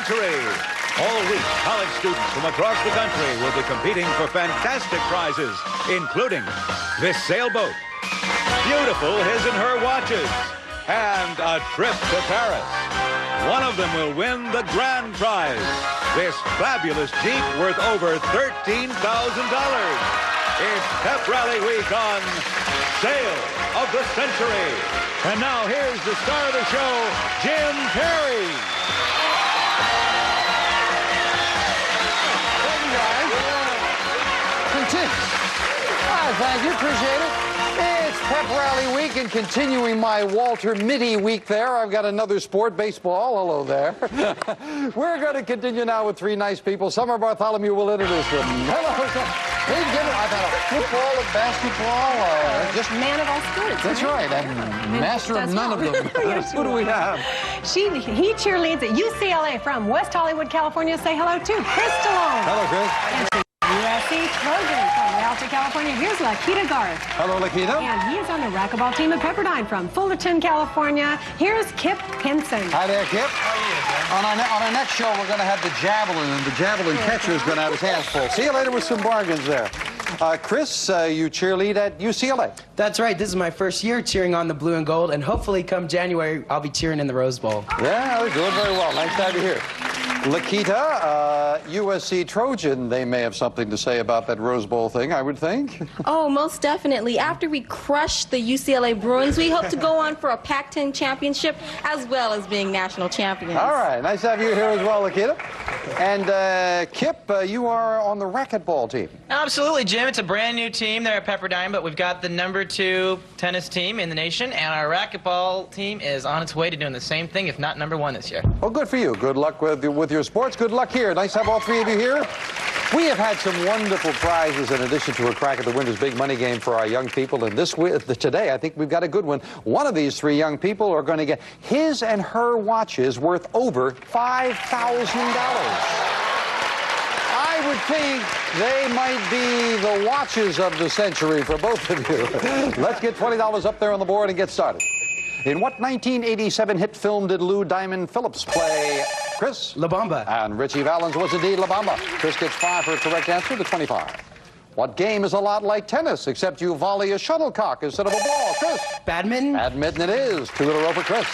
century. All week, college students from across the country will be competing for fantastic prizes, including this sailboat, beautiful his and her watches, and a trip to Paris. One of them will win the grand prize, this fabulous Jeep worth over $13,000. It's Pep Rally Week on Sale of the Century. And now here's the star of the show, Jim Perry. Thank you, guys. Thank you, appreciate it. It's Pep Rally Week and continuing my Walter Mitty week there. I've got another sport, baseball. Hello there. We're going to continue now with three nice people. Summer Bartholomew will introduce them. Hello. I've had a football, a basketball, just man of all sports. That's right. And master of none of them. Who do we have? He cheerleads at UCLA from West Hollywood, California. Say hello to Chris Stallone. Hello, Chris. And USC Trojan from Rialto, California. Here's Lakita Garth. Hello, Lakita. And he is on the racquetball team at Pepperdine from Fullerton, California. Here's Kip Henson. Hi there, Kip. How are you, on our next show, we're going to have the javelin, and the javelin catcher is going to have his hands full. See you later with some bargains there. Chris, you cheerlead at UCLA. That's right. This is my first year cheering on the blue and gold, and hopefully come January, I'll be cheering in the Rose Bowl. Yeah, they're doing very well. Nice to have you here. Lakita, USC Trojan, they may have something to say about that Rose Bowl thing, I would think. Oh, most definitely. After we crush the UCLA Bruins, we hope to go on for a Pac-10 championship as well as being national champions. All right. Nice to have you here as well, Lakita. And Kip, you are on the racquetball team. Absolutely, Jim. It's a brand new team there at Pepperdine, but we've got the #2 tennis team in the nation, and our racquetball team is on its way to doing the same thing, if not #1 this year. Well, good for you. Good luck with your sports. Good luck here. Nice to have all three of you here. We have had some wonderful prizes in addition to a crack at the winner's big money game for our young people. And today, I think we've got a good one. One of these three young people are going to get his and her watches worth over $5,000. I would think they might be the watches of the century for both of you. Let's get $20 up there on the board and get started. In what 1987 hit film did Lou Diamond Phillips play? Chris? La Bamba. And Richie Valens was indeed La Bamba. Chris gets 5 for a correct answer to 25. What game is a lot like tennis, except you volley a shuttlecock instead of a ball? Chris? Badminton. Badminton it is. 2 in a row for Chris.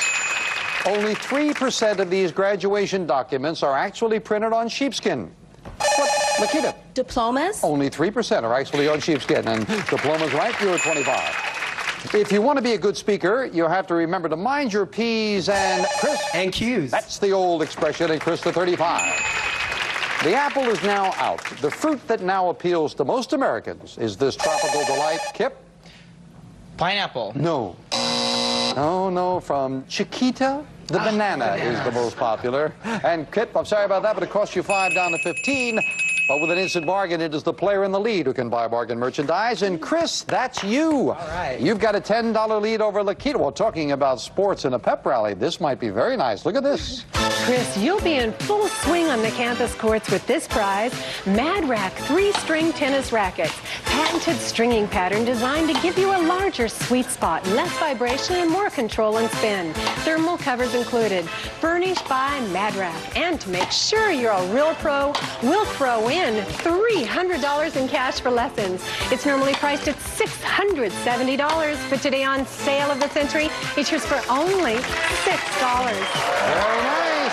Only 3% of these graduation documents are actually printed on sheepskin. What? Lakita? Diplomas? Only 3% are actually on sheepskin. And diploma's right, you're at 25. If you want to be a good speaker, you have to remember to mind your P's and Chris? And Q's. That's the old expression, and Chris to 35. The apple is now out. The fruit that now appeals to most Americans is this tropical delight. Kip? Pineapple. No. No, from Chiquita. The banana is the most popular. And Kip, I'm sorry about that, but it cost you 5 down to 15. But with an instant bargain, it is the player in the lead who can buy bargain merchandise. And Chris, that's you. All right. You've got a $10 lead over Lakita. Well, talking about sports in a pep rally, this might be very nice. Look at this. Chris, you'll be in full swing on the campus courts with this prize, Mad Rack 3-string tennis rackets. Patented stringing pattern designed to give you a larger sweet spot, less vibration, and more control and spin. Thermal covers included. Furnished by Mad Rack. And to make sure you're a real pro, we'll throw in $300 in cash for lessons. It's normally priced at $670, but today on Sale of the Century, it's yours for only $6. Very nice.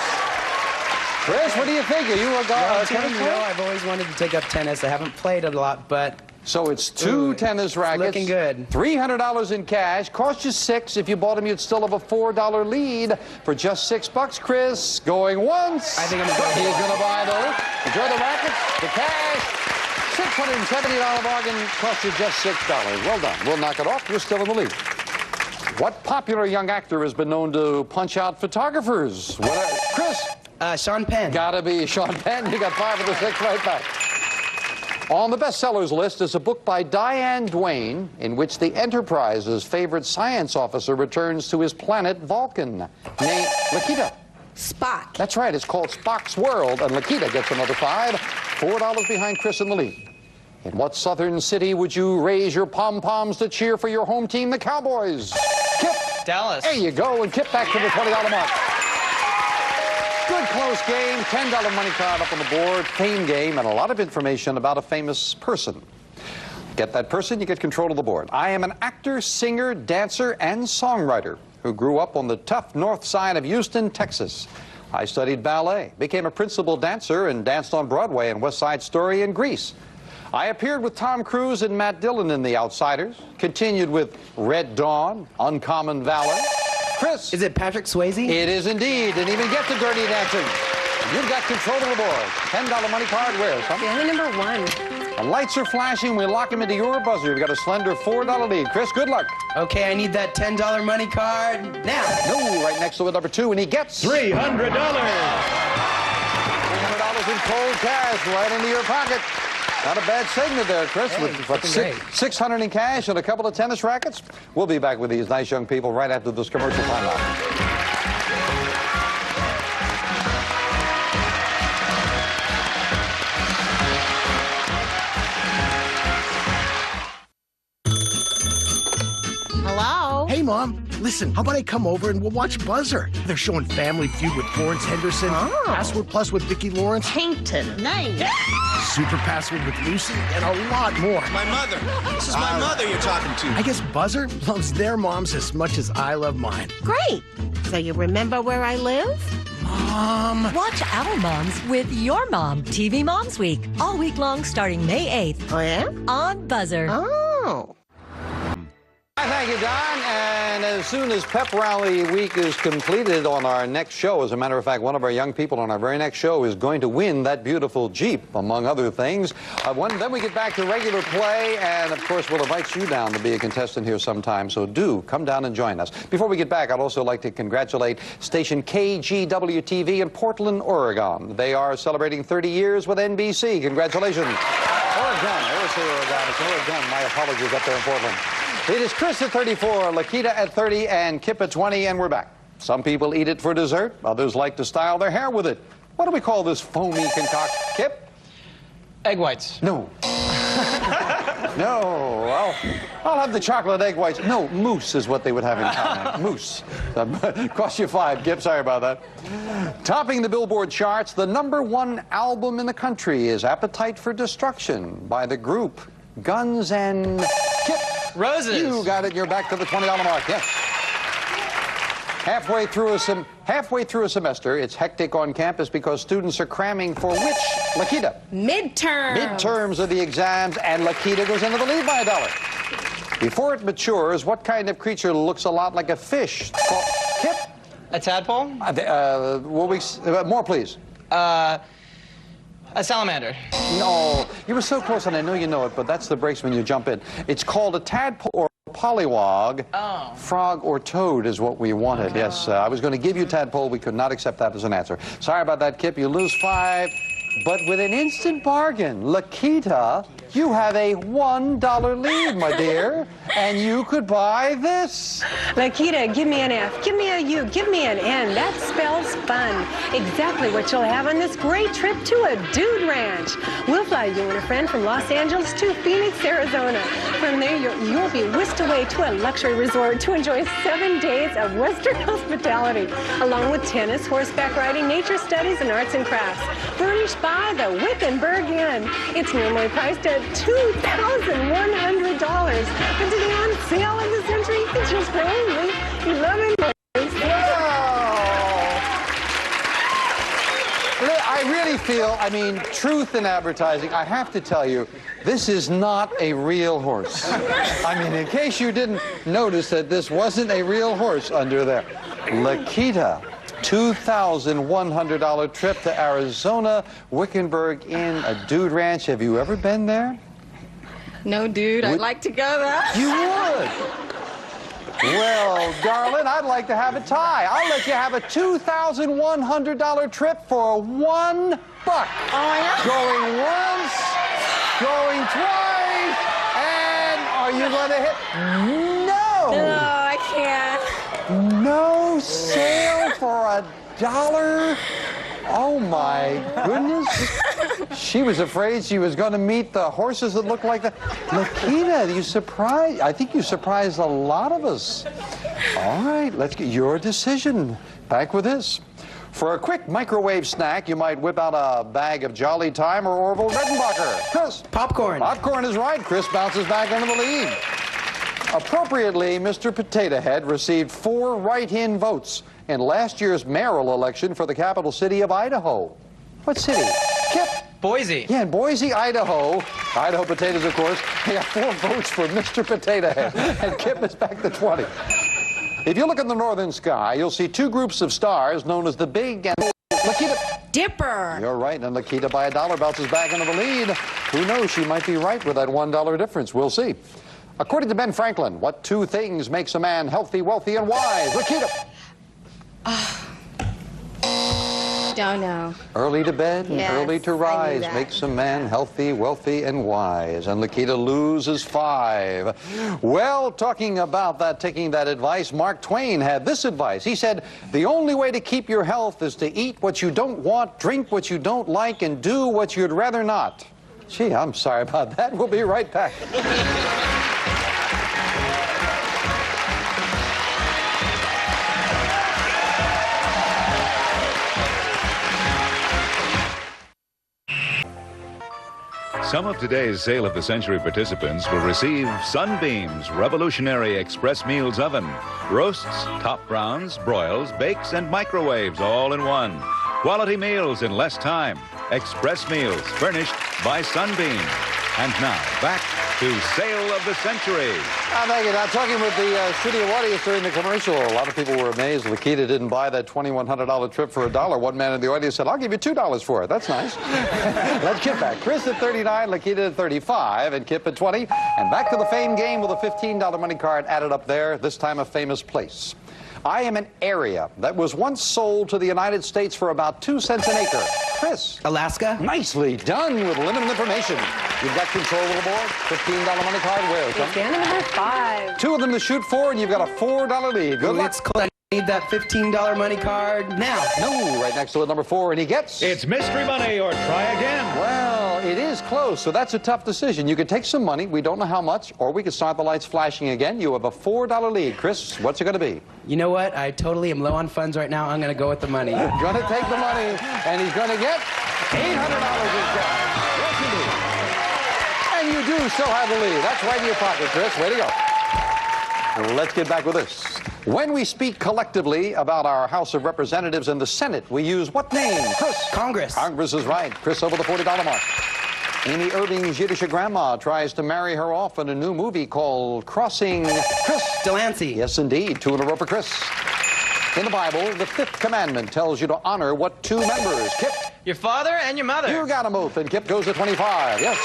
Chris, what do you think? Are you a tennis player? I've always wanted to take up tennis. I haven't played it a lot, but... So it's 2 tennis rackets. Looking good. $300 in cash. Cost you $6. If you bought them, you'd still have a $4 lead for just $6. Chris, going once. I think I'm going to go. He's going to buy those. Enjoy the rackets, the cash. $670 bargain cost you just $6. Well done. We'll knock it off. You're still in the lead. What popular young actor has been known to punch out photographers? Chris? Sean Penn. Gotta be Sean Penn. You got 5 of the 6 right back. On the bestsellers list is a book by Diane Duane in which the Enterprise's favorite science officer returns to his planet Vulcan. Name Lakita. Spock. That's right. It's called Spock's World, and Lakita gets another 5. $4 behind Chris in the lead. In what southern city would you raise your pom-poms to cheer for your home team, the Cowboys? Kip. Dallas. There you go, and Kip back to the $20 mark. Good close game, $10 money card up on the board, fame game, and a lot of information about a famous person. Get that person, you get control of the board. I am an actor, singer, dancer, and songwriter who grew up on the tough north side of Houston, Texas. I studied ballet, became a principal dancer, and danced on Broadway in West Side Story in Grease. I appeared with Tom Cruise and Matt Dillon in The Outsiders, continued with Red Dawn, Uncommon Valor. Chris. Is it Patrick Swayze? It is indeed, and even get to Dirty Dancing. You've got control of the board. $10 money card, where? Family number 1. The lights are flashing. We lock them into your buzzer. You've got a slender $4 lead. Chris, good luck. Okay, I need that $10 money card now. No, right next to it, number 2, and he gets $300. $300 in cold cash right into your pocket. Not a bad segment there, Chris. Hey, with what, great. $600 in cash and a couple of tennis rackets. We'll be back with these nice young people right after this commercial timeout. Hello? Hey, Mom. Listen, how about I come over and we'll watch Buzzer? They're showing Family Feud with Florence Henderson, Password Plus with Vicki Lawrence, Pinkton. Nice. Super Password with Lucy, and a lot more. My mother. This is my mother you're talking to. I guess Buzzer loves their moms as much as I love mine. Great. So you remember where I live? Mom. Watch our moms with your mom. TV Moms Week. All week long starting May 8th. Oh, yeah? On Buzzer. Oh. Thank you, Don. And as soon as Pep Rally Week is completed on our next show, as a matter of fact, one of our young people on our very next show is going to win that beautiful Jeep, among other things. Then we get back to regular play, and of course, we'll invite you down to be a contestant here sometime. So do come down and join us. Before we get back, I'd also like to congratulate station KGW-TV in Portland, Oregon. They are celebrating 30 years with NBC. Congratulations. Oregon. I always say Oregon. It's Oregon. My apologies up there in Portland. It is Chris at 34, Lakita at 30, and Kip at 20, and we're back. Some people eat it for dessert. Others like to style their hair with it. What do we call this foamy concoction? Kip? Egg whites. No. No. I'll have the chocolate egg whites. No, mousse is what they would have in common. Mousse. Cost you 5, Kip. Sorry about that. Topping the Billboard charts, the #1 album in the country is Appetite for Destruction by the group Guns N' Kip. Roses. You got it. You're back to the $20 mark. Yes. Halfway through a semester, it's hectic on campus because students are cramming for which, Lakita? Midterm. Midterms are the exams, and Lakita goes into the lead by $1. Before it matures, what kind of creature looks a lot like a fish? Kip? A tadpole? More, please. A salamander. No, you were so close, and I know you know it, but that's the breaks when you jump in. It's called a tadpole or pollywog. Oh. Frog or toad is what we wanted. Yes, I was going to give you tadpole. We could not accept that as an answer. Sorry about that, Kip. You lose 5. But with an instant bargain, Lakita, you have a $1 lead, my dear, and you could buy this. Lakita, give me an F, give me a U, give me an N. That spells fun. Exactly what you'll have on this great trip to a dude ranch. We'll fly you and a friend from Los Angeles to Phoenix, Arizona. From there, you'll be whisked away to a luxury resort to enjoy 7 days of Western hospitality, along with tennis, horseback riding, nature studies, and arts and crafts. Furnished by the Wickenburg Inn. It's normally priced at $2,100. But today on sale in this entry, it's just for only $11. I really feel, truth in advertising, I have to tell you, this is not a real horse. In case you didn't notice that this wasn't a real horse under there. Lakita. $2,100 trip to Arizona, Wickenburg Inn, a dude ranch. Have you ever been there? No, dude. I'd like to go there. You would? Well, darling, I'd like to have a tie. I'll let you have a $2,100 trip for $1. Oh, yeah? Going once, going twice, and are you going to hit? No! No, I can't. No sale for $1? Oh, my goodness. She was afraid she was going to meet the horses that looked like that. Lakita, I think you surprised a lot of us. All right, let's get your decision. Back with this. For a quick microwave snack, you might whip out a bag of Jolly Time or Orville Redenbacher. Chris? Popcorn. Popcorn is right. Chris bounces back into the lead. Appropriately, Mr. Potato Head received 4 write-in votes in last year's mayoral election for the capital city of Idaho. What city? Kip? Boise. Yeah, in Boise, Idaho. Idaho potatoes, of course. They have 4 votes for Mr. Potato Head. And Kip is back to 20. If you look in the northern sky, you'll see 2 groups of stars known as the Big and Lakita Dipper. You're right, and Lakita by $1 bounces back into the lead. Who knows, she might be right with that $1 difference. We'll see. According to Ben Franklin, what 2 things makes a man healthy, wealthy, and wise? Lakita. Don't know. Early to bed and Yes, early to I knew rise that. makes a man healthy, wealthy, and wise. And Lakita loses 5. Well, talking about that, taking that advice, Mark Twain had this advice. He said, the only way to keep your health is to eat what you don't want, drink what you don't like, and do what you'd rather not. Gee, I'm sorry about that. We'll be right back. Some of today's Sale of the Century participants will receive Sunbeam's revolutionary express meals oven. Roasts, top browns, broils, bakes, and microwaves all in one. Quality meals in less time. Express meals furnished by Sunbeam. And now, back to Sale of the Century. Thank you. Now, talking with the studio audience during the commercial, a lot of people were amazed Lakita didn't buy that $2,100 trip for $1. One man in the audience said, I'll give you $2 for it. That's nice. Let's get back. Chris at 39, Lakita at 35, and Kip at 20. And back to the fame game with a $15 money card added up there, this time a famous place. I am an area that was once sold to the United States for about 2 cents an acre. Chris. Alaska. Nicely done with limited information. You've got control of the board. $15 money card. Where? Stand number 5. 2 of them to shoot for, and you've got a $4 lead. Good luck. It's close. I need that $15 money card now. No, right next to it, number 4, and he gets... It's mystery money or try again. Well, it is close, so that's a tough decision. You could take some money, we don't know how much, or we could start the lights flashing again. You have a $4 lead. Chris, what's it going to be? You know what? I totally am low on funds right now. I'm going to go with the money. Going to take the money, and he's going to get $800 in cash. Yes, you do. And you do still have the lead. That's right in your pocket, Chris. Way to go. Let's get back with this. When we speak collectively about our House of Representatives and the Senate, we use what name? Chris. Congress. Congress is right. Chris over the $40 mark. Amy Irving's Yiddish grandma tries to marry her off in a new movie called Crossing. Chris. Delancey. Yes, indeed. 2 in a row for Chris. In the Bible, the 5th commandment tells you to honor what 2 members? Kip. Your father and your mother. You got them both, and Kip goes to 25. Yes.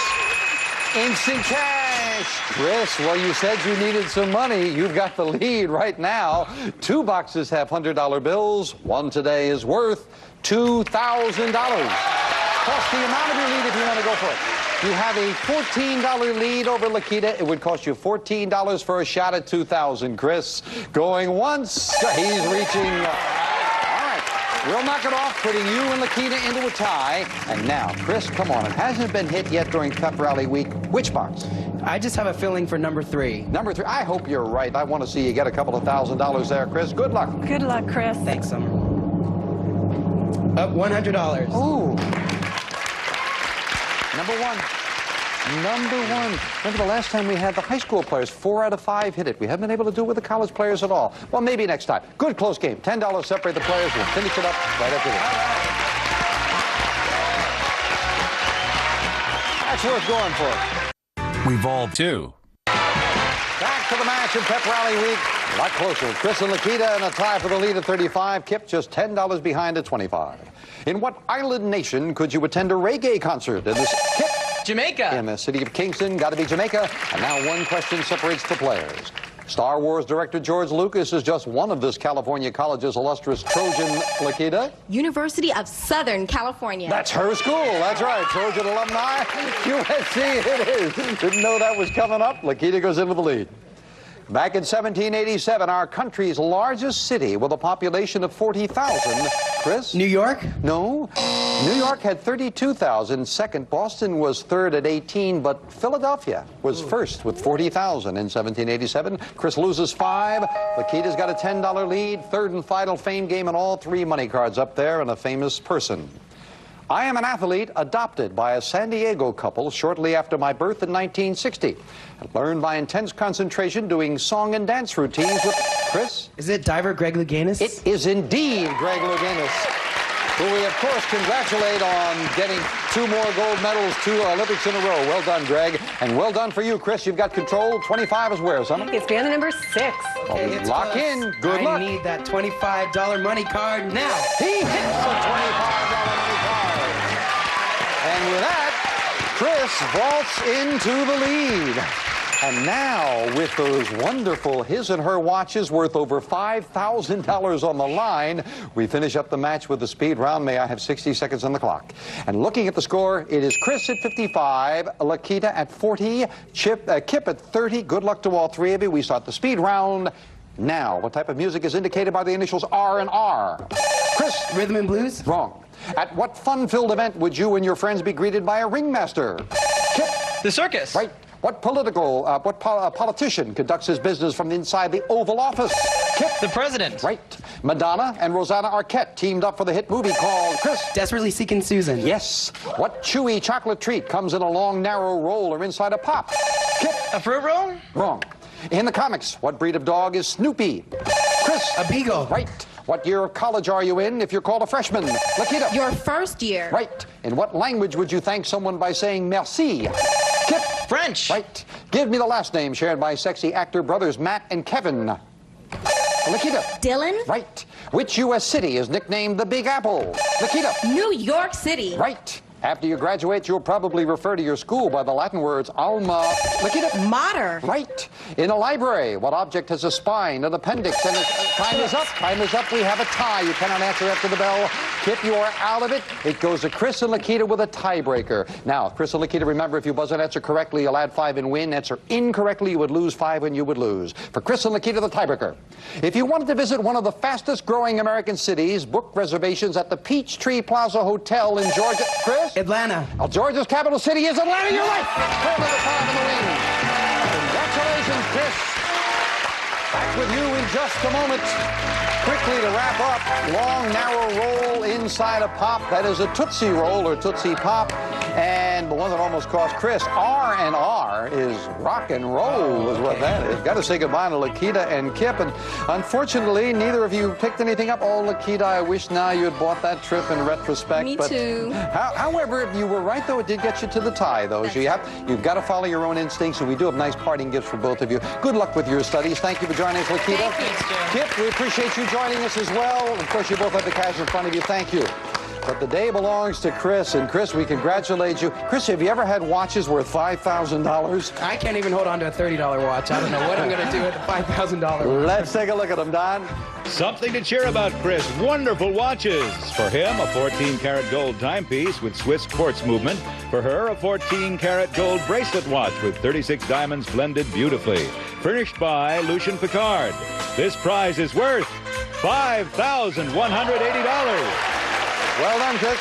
Instant cash. Chris, well, you said you needed some money. You've got the lead right now. 2 boxes have $100 bills. 1 today is worth $2,000. Plus the amount of your lead if you want to go for it. You have a $14 lead over Lakita. It would cost you $14 for a shot at $2,000. Chris going once. He's reaching... We'll knock it off, putting you and Lakita into a tie. And now, Chris, come on. It hasn't been hit yet during Pep Rally Week. Which box? I just have a feeling for number 3. Number 3. I hope you're right. I want to see you get a couple of $1,000 there, Chris. Good luck. Good luck, Chris. Thanks, Summer. Up $100. Ooh. Number 1. Number 1. Remember the last time we had the high school players, 4 out of 5 hit it. We haven't been able to do it with the college players at all. Well, maybe next time. Good close game. $10 separate the players. We'll finish it up right after this. That's worth going for. We've all too. Back to the match in Pep Rally Week. A lot closer. Chris and Lakita in a tie for the lead at 35. Kip just $10 behind at 25. In what island nation could you attend a reggae concert? In this Kip. Jamaica. In the city of Kingston, got to be Jamaica. And now 1 question separates the players. Star Wars director George Lucas is just one of this California college's illustrious Trojan. Lakita? University of Southern California. That's her school. That's right. Trojan alumni. USC it is. Didn't know that was coming up. Lakita goes in with the lead. Back in 1787, our country's largest city with a population of 40,000. Chris? New York? No. New York had 32,000. Second, Boston was third at 18, but Philadelphia was first with 40,000 in 1787. Chris loses 5. Lakita's got a $10 lead. Third and final fame game, and all 3 money cards up there, and a famous person. I am an athlete adopted by a San Diego couple shortly after my birth in 1960. I learned by intense concentration doing song and dance routines with Chris. Is it diver Greg Louganis? It is indeed Greg Louganis, who we, of course, congratulate on getting 2 more gold medals, 2 Olympics in a row. Well done, Greg. And well done for you, Chris. You've got control. 25 is where, son? It's band number 6. Okay, Lock close. in. Good luck. I need that $25 money card now. He hits a $25 money card. And with that, Chris vaults into the lead. And now, with those wonderful his and her watches worth over $5,000 on the line, we finish up the match with the speed round. May I have 60 seconds on the clock? And looking at the score, it is Chris at 55, Lakita at 40, Kip at 30. Good luck to all 3 of you. We start the speed round now. What type of music is indicated by the initials R and R? Chris? Rhythm and blues? Wrong. At what fun-filled event would you and your friends be greeted by a ringmaster? Kip? The circus. Right. What politician conducts his business from inside the Oval Office? Kip? The president. Right. Madonna and Rosanna Arquette teamed up for the hit movie called Chris. Desperately Seeking Susan. Yes. What chewy chocolate treat comes in a long, narrow roll or inside a pop? Kip? A fruit roll? Wrong. In the comics, what breed of dog is Snoopy? Chris? A beagle. Right. What year of college are you in if you're called a freshman? Lakita? Your first year. Right. In what language would you thank someone by saying merci? Kip? French. Right. Give me the last name shared by sexy actor brothers Matt and Kevin. Lakita? Dylan. Right. Which U.S. city is nicknamed the Big Apple? Lakita? New York City. Right. After you graduate, you'll probably refer to your school by the Latin words alma. Lakita? Mater. Right. In a library, what object has a spine, an appendix, and time is up. Time is up. We have a tie. You cannot answer after the bell. Kip, you are out of it. It goes to Chris and Lakita with a tiebreaker. Now, Chris and Lakita, remember, if you buzz an answer correctly, you'll add 5 and win. Answer incorrectly, you would lose 5 and you would lose. For Chris and Lakita, the tiebreaker. If you wanted to visit one of the fastest growing American cities, book reservations at the Peachtree Plaza Hotel in Georgia. Chris? Atlanta. Georgia's capital city is Atlanta. You're right. 4 to the 5 in the wing. Congratulations, Chris. Back with you in just a moment. Quickly to wrap up, long, narrow roll inside a pop. That is a Tootsie Roll or Tootsie Pop. And the one that almost cost Chris, R&R, is rock and roll is what that is. Got to say goodbye to Lakita and Kip. And unfortunately, neither of you picked anything up. Oh, Lakita, I wish now you had bought that trip in retrospect. Me too. However, you were right, though. It did get you to the tie, though. So you've got to follow your own instincts. And we do have nice parting gifts for both of you. Good luck with your studies. Thank you for joining us, Lakita. Thank you. Kip, we appreciate you joining us as well. Of course, you both have the cash in front of you. Thank you. But the day belongs to Chris, and Chris, we congratulate you. Chris, have you ever had watches worth $5,000? I can't even hold on to a $30 watch. I don't know what I'm going to do with the $5,000 watch. Let's take a look at them, Don. Something to cheer about, Chris. Wonderful watches. For him, a 14-karat gold timepiece with Swiss quartz movement. For her, a 14-karat gold bracelet watch with 36 diamonds blended beautifully. Furnished by Lucien Piccard. This prize is worth $5,180. Well done, Chris.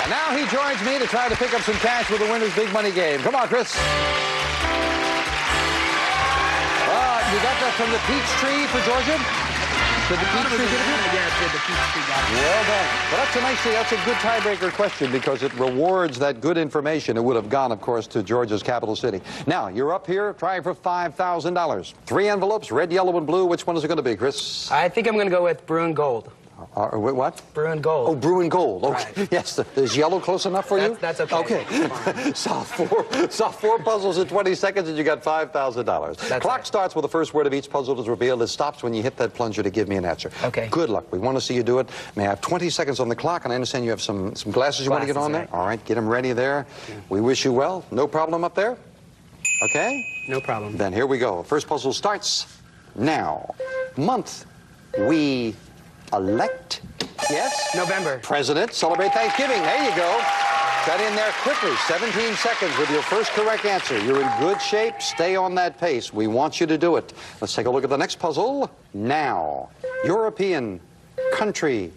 And now he joins me to try to pick up some cash with the winner's big money game. Come on, Chris. You got that from the Peachtree for Georgia? Did the Peachtree get it? Yeah, the Peachtree got it. Well done. Well, that's a good tiebreaker question because it rewards that good information. It would have gone, of course, to Georgia's capital city. Now, you're up here trying for $5,000. 3 envelopes, red, yellow, and blue. Which one is it going to be, Chris? I think I'm going to go with Bruin Gold. What? Bruin Gold. Oh, Bruin Gold. Okay. Right. Yes. Is yellow close enough for you? That's okay. Okay. Solve 4 puzzles in 20 seconds and you got $5,000. Clock starts with the first word of each puzzle is revealed. It stops when you hit that plunger to give me an answer. Okay. Good luck. We want to see you do it. May I have 20 seconds on the clock? And I understand you have some glasses you want to get on there? Right. All right. Get them ready there. Yeah. We wish you well. No problem up there? Okay? No problem. Then here we go. First puzzle starts now. Month we elect. Yes? November. President. Celebrate Thanksgiving. There you go. Got in there quickly, 17 seconds with your first correct answer. You're in good shape. Stay on that pace. We want you to do it. Let's take a look at the next puzzle now. European country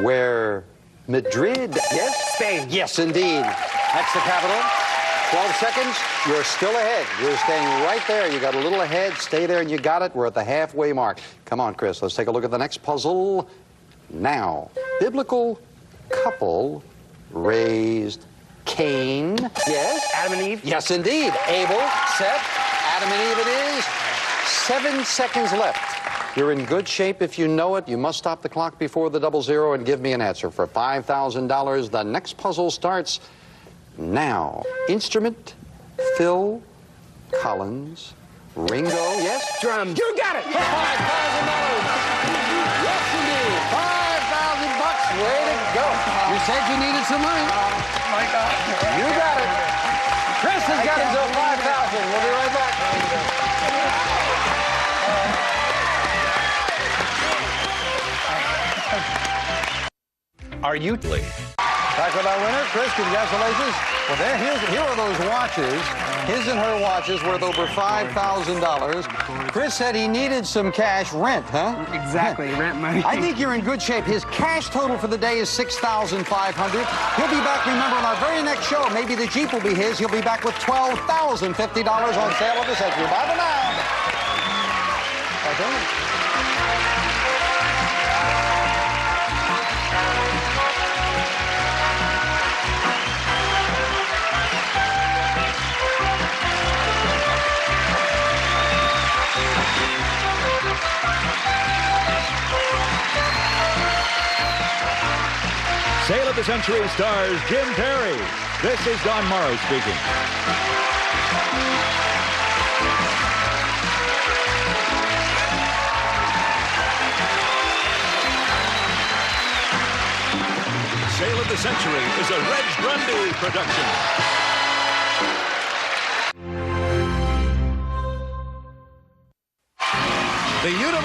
where Madrid, yes? Spain. Yes, indeed. That's the capital. 12 seconds. You're still ahead. You're staying right there. You got a little ahead. Stay there, and you got it. We're at the halfway mark. Come on, Chris. Let's take a look at the next puzzle now. Biblical couple raised Cain. Yes? Adam and Eve. Yes, indeed. Abel, Seth, Adam and Eve it is. 7 seconds left. You're in good shape if you know it. You must stop the clock before the 00 and give me an answer. For $5,000, the next puzzle starts now. Instrument, Phil Collins, Ringo, yes? Drums. You got it! $5,000! Yes, indeed. $5,000. Way to go. You said you needed some money. Oh, my God. You got it. Chris has got his own $5,000. We'll be right back. Are you? Back with our winner, Chris. Congratulations. Well, here are those watches. His and her watches worth over $5,000. Chris said he needed some cash rent, huh? Exactly, rent money. I think you're in good shape. His cash total for the day is $6,500. He'll be back, remember, on our very next show. Maybe the Jeep will be his. He'll be back with $12,050 on sale of the century. Bye for now. Okay. Sale of the Century stars Jim Perry. This is Don Morrow speaking. Sale of the Century is a Reg Grundy production. The universe.